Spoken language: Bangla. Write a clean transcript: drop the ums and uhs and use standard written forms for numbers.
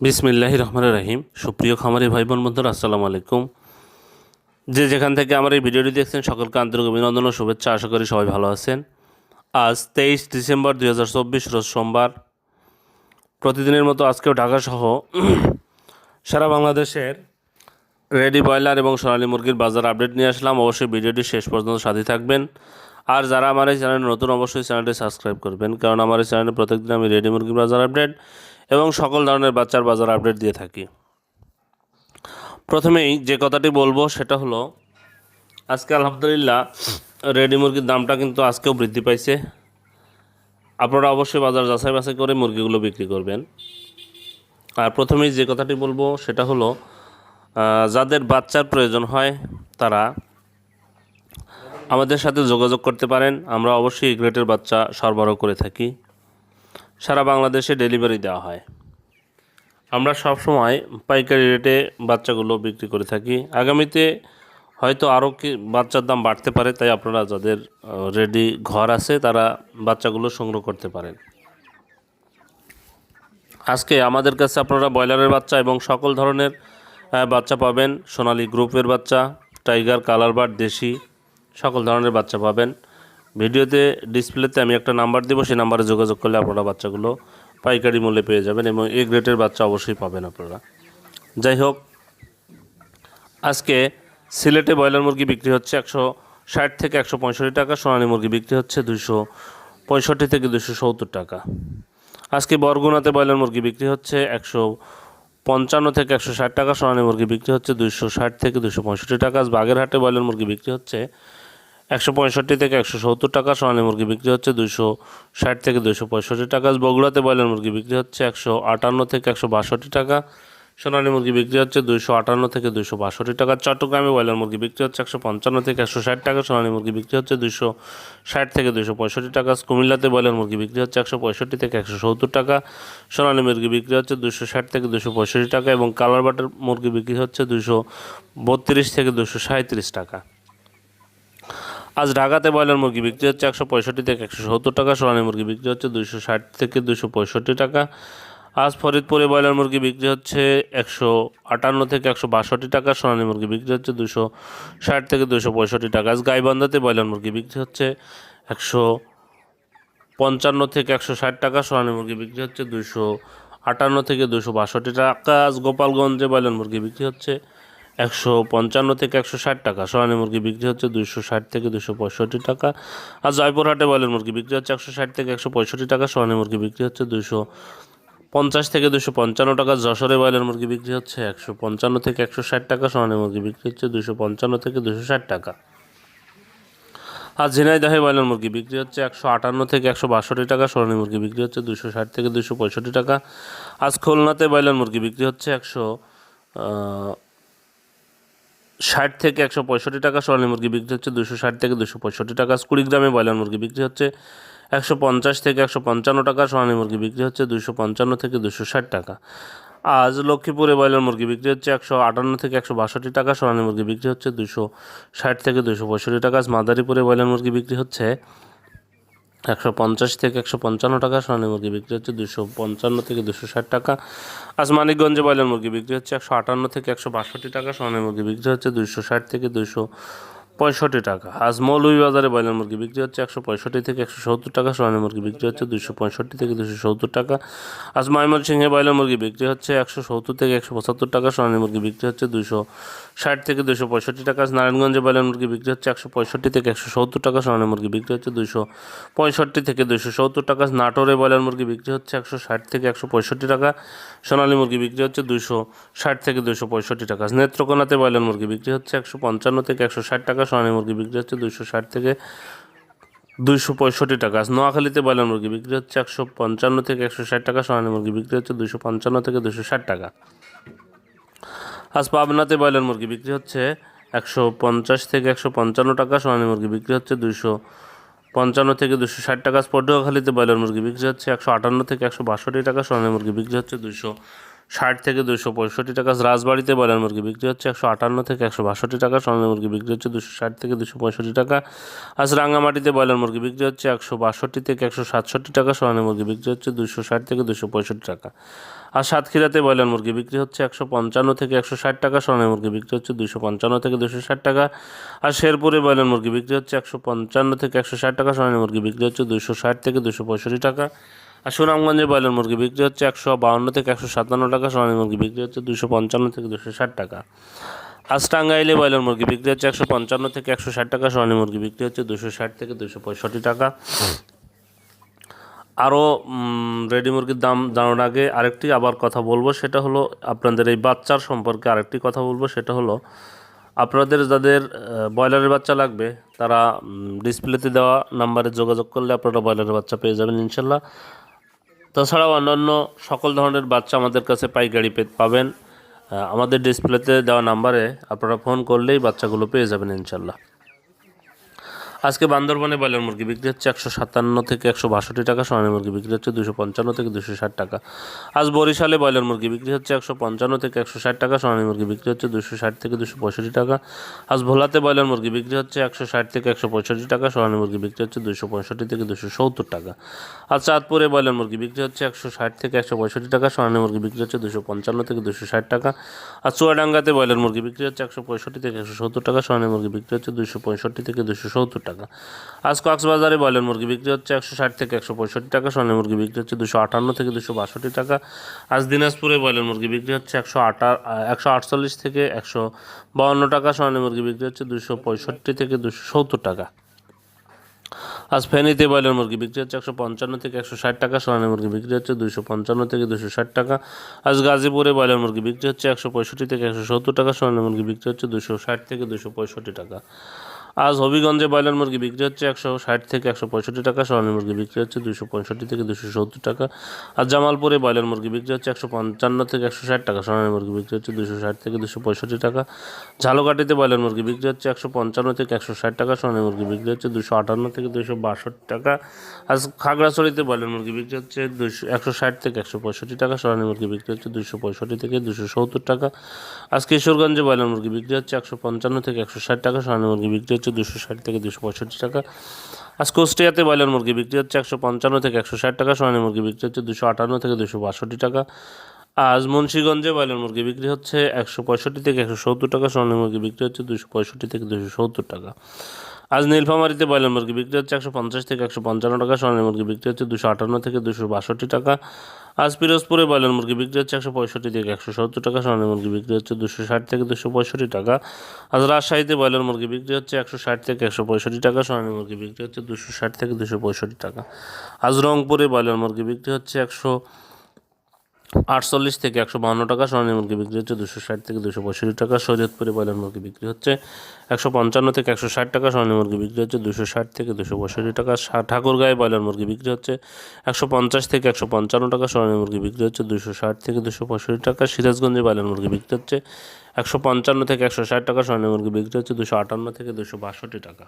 বিসমিল্লাহির রহমানির রহিম। সুপ্রিয় খামারি ভাই বোন বন্ধুরা, আসসালামু আলাইকুম। যে যেখান থেকে আমার এই ভিডিওটি দেখছেন সকলকে আন্তরিক অভিনন্দন ও শুভেচ্ছা। আশা করি সবাই ভালো আছেন। আজ 23 ডিসেম্বর 2024 রোজ সোমবার। প্রতিদিনের মতো আজকেও ঢাকাসহ সারা বাংলাদেশের রেডি ব্রয়লার এবং সোনালী মুরগির বাজার আপডেট নিয়ে আসলাম। অবশ্যই ভিডিওটি শেষ পর্যন্ত সাথে থাকবেন। আর যারা আমার এই চ্যানেলে নতুন, অবশ্যই চ্যানেলটি সাবস্ক্রাইব করবেন, কারণ আমার এই চ্যানেলে প্রত্যেকদিন আমি রেডি মুরগির বাজার আপডেট এবং সকল ধরনের বাচ্চার বাজার আপডেট দিয়ে থাকি। প্রথমেই যে কথাটি বলবো সেটা হলো, আজকে আলহামদুলিল্লাহ রেডি মুরগির দামটা কিন্তু আজকেও বৃদ্ধি পাইছে। আপনারা অবশ্যই বাজার যাচাই বাছাই করে মুরগিগুলো বিক্রি করবেন। আর প্রথমেই যে কথাটি বলবো সেটা হলো, যাদের বাচ্চার প্রয়োজন হয় তারা আমাদের সাথে যোগাযোগ করতে পারেন। আমরা অবশ্যই এই গ্রেটের বাচ্চা সরবরাহ করে থাকি। সারা বাংলাদেশে ডেলিভারি দেওয়া হয়। আমরা সবসময় পাইকারি রেটে বাচ্চাগুলো বিক্রি করে থাকি। আগামীতে হয়তো আরও কি বাচ্চার দাম বাড়তে পারে, তাই আপনারা যাদের রেডি ঘর আছে তারা বাচ্চাগুলো সংগ্রহ করতে পারেন। আজকে আমাদের কাছে আপনারা ব্রয়লারের বাচ্চা এবং সকল ধরনের বাচ্চা পাবেন। সোনালী গ্রুপের বাচ্চা, টাইগার, কালার বার্ড, দেশি সকল ধরনের বাচ্চা পাবেন। ভিডিওতে ডিসপ্লেতে আমি একটা নাম্বার দেবো, সেই নাম্বারে যোগাযোগ করলে আপনারা বাচ্চাগুলো পাইকারি মূল্যে পেয়ে যাবেন এবং এ গ্রেডের বাচ্চা অবশ্যই পাবেন আপনারা। যাই হোক, আজকে সিলেটে ব্রয়লার মুরগি বিক্রি হচ্ছে 160 থেকে 165 টাকা। সোনালী মুরগি বিক্রি হচ্ছে 265 থেকে 270 টাকা। আজকে বরগুনাতে ব্রয়লার মুরগি বিক্রি হচ্ছে 155 থেকে 160 টাকা। সোনালী মুরগি বিক্রি হচ্ছে 260 থেকে 265 টাকা। আজ বাগেরহাটে ব্রয়লার মুরগি বিক্রি হচ্ছে 165 থেকে 170 টাকা। সোনালী মুরগি বিক্রি হচ্ছে 260 থেকে 265 টাকা। আজ বগুড়াতে ব্রয়লার মুরগি বিক্রি হচ্ছে 158 থেকে 162 টাকা। সোনালী মুরগি বিক্রি হচ্ছে 258 থেকে 262 টাকা। চট্টগ্রামে ব্রয়লার মুরগি বিক্রি হচ্ছে 155 থেকে 160 টাকা। সোনালী মুরগি বিক্রি হচ্ছে 260 থেকে 265 টাকা। কুমিল্লাতে ব্রয়লার মুরগি বিক্রি হচ্ছে 165 থেকে 170 টাকা। সোনালী মুরগি বিক্রি হচ্ছে 260 থেকে 265 টাকা এবং কালার বাটার মুরগি বিক্রি হচ্ছে 232 থেকে 237 টাকা। আজ ঢাকাতে ব্রয়লার মুরগি বিক্রি হচ্ছে 165 থেকে 170 টাকা। সোনালী মুরগি বিক্রি হচ্ছে 260 থেকে 265 টাকা। আজ ফরিদপুরে ব্রয়লার মুরগি বিক্রি হচ্ছে 158 থেকে 162 টাকা। সোনালী মুরগি বিক্রি হচ্ছে 260 থেকে 265 টাকা। আজ গাইবান্ধাতে ব্রয়লার মুরগি বিক্রি হচ্ছে 155 থেকে 160 টাকা। সোনালী মুরগি বিক্রি হচ্ছে 258 থেকে 262 টাকা। আজ গোপালগঞ্জে ব্রয়লার মুরগি বিক্রি হচ্ছে 155 থেকে 160 টাকা। সোনালী মুরগি বিক্রি হচ্ছে 260 থেকে 265 টাকা। আজ জয়পুরহাটে ব্রয়লার মুরগি বিক্রি হচ্ছে 160 থেকে 165 টাকা। সোনালী মুরগি বিক্রি হচ্ছে 250 থেকে 255 টাকা। যশোরে ব্রয়লার মুরগি বিক্রি হচ্ছে 155 থেকে 160 টাকা। সোনালী মুরগি বিক্রি হচ্ছে 255 থেকে 260 টাকা। আজ ঝিনাইদহে ব্রয়লার মুরগি বিক্রি হচ্ছে 158 থেকে 162 টাকা। সোনালী মুরগি বিক্রি হচ্ছে 260 থেকে 265 টাকা। আজ খুলনাতে ব্রয়লার মুরগি বিক্রি হচ্ছে 160 থেকে 165 টাকা। সোনালী মুরগি বিক্রি হচ্ছে 260 থেকে 265 টাকা। কুড়িগ্রামে ব্রয়লার মুরগি বিক্রি হচ্ছে 150 থেকে 155 টাকা। সোনালী মুরগি বিক্রি হচ্ছে 255 থেকে 260 টাকা। আজ লক্ষ্মীপুরে ব্রয়লার মুরগি বিক্রি হচ্ছে 158 থেকে 162 টাকা। সোনালী মুরগি বিক্রি হচ্ছে 260 থেকে 265 টাকা। আজ মাদারীপুরে ব্রয়লার মুরগি বিক্রি হচ্ছে 150 থেকে 155 টাকা। সোনালী মুরগি বিক্রি হচ্ছে 255 থেকে 260 টাকা। আজ মানিকগঞ্জে ব্রয়লার মুরগি বিক্রি হচ্ছে 158 থেকে 162 টাকা। সোনালী মুরগি বিক্রি হচ্ছে 260 থেকে 265 টাকা। আজ মৌলভীবাজারে ব্রয়লার মুরগি বিক্রি হচ্ছে 165 থেকে 170 টাকা। সোনালী মুরগি বিক্রি হচ্ছে 265 থেকে 270 টাকা। আজ ময়মনসিংহে ব্রয়লার মুরগি বিক্রি হচ্ছে 170 থেকে 175 টাকা। সোনালী মুরগি বিক্রি হচ্ছে 260 থেকে 265 টাকা। আজ নারায়ণগঞ্জে ব্রয়লার মুরগি বিক্রি হচ্ছে 165 থেকে 170 টাকা। সোনালী মুরগি বিক্রি হচ্ছে 265 থেকে 270 টাকা। নাটোরে ব্রয়লার মুরগি বিক্রি হচ্ছে 160 থেকে 165 টাকা। সোনালী মুরগি বিক্রি হচ্ছে 260 থেকে 265 টাকা। নেত্রকোনাতে ব্রয়লার মুরগি বিক্রি হচ্ছে 155 থেকে 160 টাকা। সোনালী মুরগি বিক্রি হচ্ছে 260 থেকে 265 টাকা। নোয়াখালীতে ব্রয়লার মুরগি বিক্রি হচ্ছে 155 থেকে 160 টাকা। সোনালী মুরগি বিক্রি হচ্ছে 255 থেকে 260 টাকা। আজ পাবনাতে ব্রয়লার মুরগি বিক্রি হচ্ছে 150 থেকে 155 টাকা। সোনালী মুরগি বিক্রি হচ্ছে 255 থেকে 260 টাকা। পটুয়াখালীতে ব্রয়লার মুরগি বিক্রি হচ্ছে 158 থেকে 162 টাকা। সোনালী মুরগি বিক্রি হচ্ছে 60 থেকে 265 টাকা। রাজবাড়িতে ব্রয়লার মুরগি বিক্রি হচ্ছে 158 থেকে 162 টাকা, সোনালী মুরগি বিক্রি হচ্ছে 260 থেকে 265 টাকা। আজ রাঙ্গামাটিতে ব্রয়লার মুরগি বিক্রি হচ্ছে 162 থেকে 167 টাকা, সোনালী মুরগি বিক্রি হচ্ছে 260 থেকে 265 টাকা। আর সাতক্ষীরাতে ব্রয়লার মুরগি বিক্রি হচ্ছে 155 থেকে 160 টাকা, সোনালী মুরগি বিক্রি হচ্ছে 255 থেকে 260 টাকা। আর শেরপুরে ব্রয়লার মুরগি বিক্রি হচ্ছে 155 থেকে 160 টাকা, সোনালী মুরগি বিক্রি হচ্ছে 260 থেকে 265 টাকা। আর সুনামগঞ্জে ব্রয়লার মুরগি বিক্রি হচ্ছে 152 থেকে 157 টাকা, সোনালী মুরগি বিক্রি হচ্ছে 255 থেকে 260 টাকা। আজ টাঙ্গাইলে ব্রয়লার মুরগি বিক্রি হচ্ছে 155 থেকে 160 টাকা, সোনালী মুরগি বিক্রি হচ্ছে 260 থেকে 265 টাকা। আরও রেডি মুরগির দাম জানার আগে আরেকটি আবার কথা বলবো, সেটা হলো আপনাদের এই বাচ্চার সম্পর্কে আরেকটি কথা বলবো, সেটা হলো আপনাদের যাদের ব্রয়লারের বাচ্চা লাগবে তারা ডিসপ্লেতে দেওয়া নাম্বারে যোগাযোগ করলে আপনারা ব্রয়লারের বাচ্চা পেয়ে যাবেন ইনশাল্লাহ। তাছাড়াও অন্যান্য সকল ধরনের বাচ্চা আমাদের কাছে পাইকারি পাবেন। আমাদের ডিসপ্লেতে দেওয়া নাম্বারে আপনারা ফোন করলেই বাচ্চাগুলো পেয়ে যাবেন ইনশাল্লাহ। আজকে বান্দরবনে ব্রয়লার মুরগি বিক্রি হচ্ছে 157 থেকে 162 টাকা, সোনালী মুরগি বিক্রি হচ্ছে 255 থেকে 260 টাকা। আজ বরিশালে ব্রয়লার মুরগি বিক্রি হচ্ছে 155 থেকে 160 টাকা, সোনালী মুরগি বিক্রি হচ্ছে 260 থেকে 265 টাকা। আজ ভোলাতে ব্রয়লার মুরগি বিক্রি হচ্ছে 160 থেকে 165 টাকা, সোনালী মুরগি বিক্রি হচ্ছে 265 থেকে 270 টাকা। আজ চাঁদপুরে ব্রয়লার মুরগি বিক্রি হচ্ছে 160 থেকে 165 টাকা, সোনালী মুরগি বিক্রি হচ্ছে 255 থেকে 260 টাকা। আর চুয়াডাঙ্গাতে ব্রয়লার মুরগি বিক্রি হচ্ছে 165 থেকে 170 টাকা, সোনালী মুরগি বিক্রি হচ্ছে 265 থেকে 270 টাকা। আজ কক্সবাজারে ব্রয়লার মুরগি বিক্রি হচ্ছে 160 থেকে 165 টাকা, সোনালী মুরগি বিক্রি হচ্ছে 258 থেকে 262 টাকা। আজ দিনাজপুরে ব্রয়লার মুরগি বিক্রি হচ্ছে 148 থেকে 152 টাকা, সোনালী মুরগি বিক্রি হচ্ছে 265 থেকে 270 টাকা। আজ ফেনীতে ব্রয়লার মুরগি বিক্রি হচ্ছে 155 থেকে 160 টাকা, সোনালী মুরগি বিক্রি হচ্ছে 255 থেকে 260 টাকা। আজ গাজীপুরে ব্রয়লার মুরগি বিক্রি হচ্ছে 165 থেকে 170 টাকা, সোনালী মুরগি বিক্রি হচ্ছে 260 থেকে 265 টাকা। আজ হবিগঞ্জে ব্রয়লার মুরগি বিক্রি হচ্ছে 160 থেকে 165 টাকা, সোনালী মুরগি বিক্রি হচ্ছে 265 থেকে 270 টাকা। আর জামালপুরে ব্রয়লার মুরগি বিক্রি হচ্ছে 155 থেকে 160 টাকা, সোনালী মুরগি বিক্রি হচ্ছে 260 থেকে 265 টাকা। ঝালকাঠিতে ব্রয়লার মুরগি বিক্রি হচ্ছে 155 থেকে 160 টাকা, সোনালী মুরগি বিক্রি হচ্ছে 258 থেকে 262 টাকা। আজ খাগড়াছড়িতে ব্রয়লার মুরগি বিক্রি হচ্ছে 160 থেকে 165 টাকা, সোনালী মুরগি বিক্রি হচ্ছে 265 থেকে 270 টাকা। আজ কিশোরগঞ্জে ব্রয়লার মুরগি বিক্রি হচ্ছে 155 থেকে 160 টাকা, সোনালী মুরগি বিক্রি হচ্ছে 260 থেকে 265 টাকা। আজ কুষ্টিয়াতে ব্রয়লার মুরগি বিক্রি হচ্ছে 155 থেকে 160 টাকা, সোনালী মুরগি বিক্রি হচ্ছে 258 থেকে 262 টাকা। আজ মুন্সিগঞ্জে ব্রয়লার মুরগি বিক্রি হচ্ছে 165 থেকে 170 টাকা, সোনালী মুরগি বিক্রি হচ্ছে 265 থেকে 270 টাকা। আজ নীলফামারীতে ব্রয়লার মুরগি বিক্রি হচ্ছে 150 থেকে 155 টাকা, সোনালী মুরগি বিক্রি হচ্ছে 258 থেকে 262 টাকা। আজ পিরোজপুরে ব্রয়লার মুরগি বিক্রি হচ্ছে 165 থেকে 170 টাকা, সোনালী মুরগি বিক্রি হচ্ছে 260 থেকে 265 টাকা। আজ রাজশাহীতে ব্রয়লার মুরগি বিক্রি হচ্ছে 160 থেকে 165 টাকা, সোনালী মুরগি বিক্রি হচ্ছে 260 থেকে 265 টাকা। আজ রংপুরে ব্রয়লার মুরগি বিক্রি হচ্ছে 148 থেকে 152 টাকা, সোনালী মুরগি বিক্রি হচ্ছে 260 থেকে 265 টাকা। শরীয়তপুরে ব্রয়লার মুরগি বিক্রি হচ্ছে 155 থেকে 160 টাকা, সোনালী মুরগি বিক্রি হচ্ছে 260 থেকে 265 টাকা। ঠাকুরগাঁয়ে ব্রয়লার মুরগি বিক্রি হচ্ছে 150 থেকে 155 টাকা, সোনালী মুরগি বিক্রি হচ্ছে 260 থেকে 265 টাকা। সিরাজগঞ্জে ব্রয়লার মুরগি বিক্রি হচ্ছে 155 থেকে 160 টাকা, সোনালী মুরগি বিক্রি হচ্ছে 258 থেকে 262 টাকা।